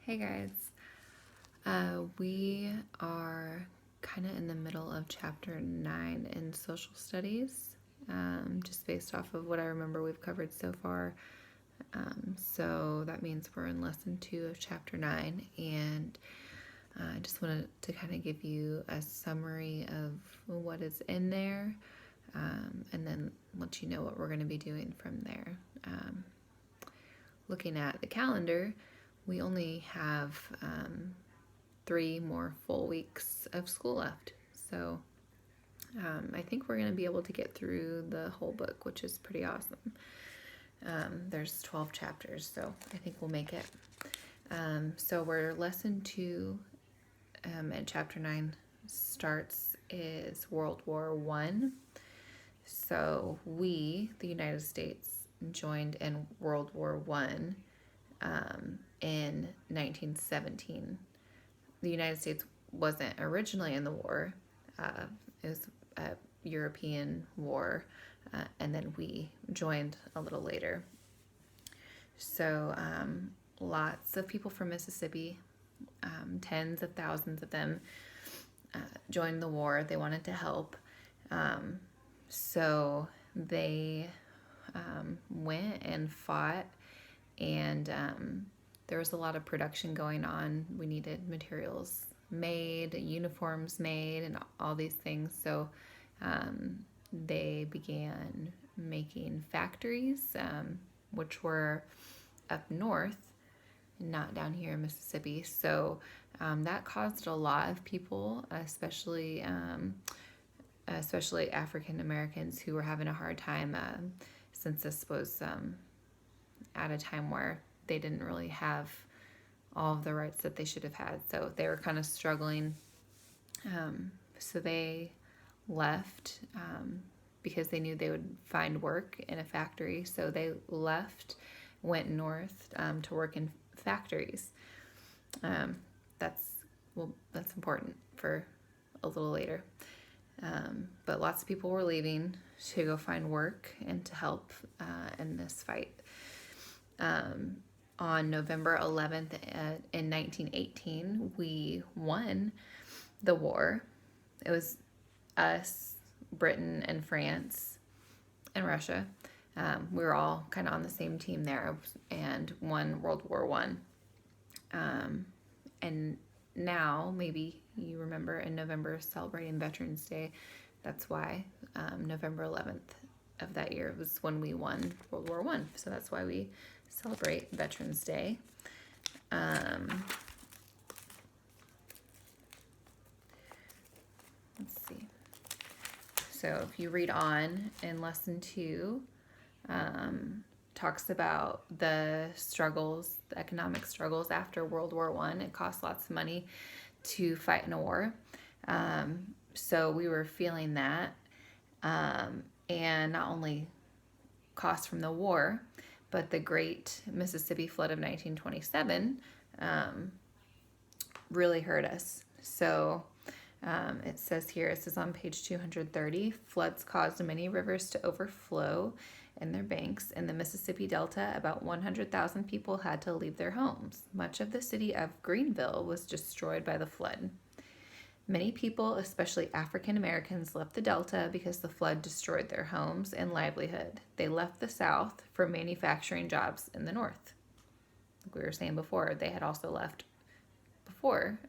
Hey guys, we are kind of in the middle of chapter 9 in social studies, just based off of what I remember we've covered so far. So that means we're in lesson 2 of chapter 9, and I just wanted to kind of give you a summary of what is in there, and then let you know what we're going to be doing from there. Looking at the calendar, we only have 3 more full weeks of school left. So I think we're going to be able to get through the whole book, which is pretty awesome. There's 12 chapters, so I think we'll make it. So we're lesson 2 and chapter 9 starts is World War I. So we, the United States, joined in World War I in 1917. The United States wasn't originally in the war. It was a European war, and then we joined a little later. So lots of people from Mississippi, tens of thousands of them, joined the war. They wanted to help. So they went and fought, and there was a lot of production going on. We needed materials made, uniforms made, and all these things. So they began making factories, which were up north, not down here in Mississippi. So that caused a lot of people, especially African Americans, who were having a hard time, since this was at a time where they didn't really have all of the rights that they should have had. So they were kind of struggling. So they left because they knew they would find work in a factory. So they left, went north to work in factories. That's important for a little later. But lots of people were leaving to go find work and to help in this fight. On November 11th in 1918, we won the war. It was us, Britain, and France, and Russia. We were all kind of on the same team there and won World War I. And now, maybe you remember, in November, celebrating Veterans Day. That's why November 11th of that year was when we won World War I. So that's why we celebrate Veterans Day. Let's see. So if you read on in lesson 2, talks about the struggles, the economic struggles after World War I. It cost lots of money to fight in a war. So we were feeling that. And not only cost from the war, but the Great Mississippi Flood of 1927 really hurt us. So it says on page 230, floods caused many rivers to overflow in their banks. In the Mississippi Delta, about 100,000 people had to leave their homes. Much of the city of Greenville was destroyed by the flood. Many people, especially African Americans, left the Delta because the flood destroyed their homes and livelihood. They left the South for manufacturing jobs in the North. Like we were saying before, they had also left before.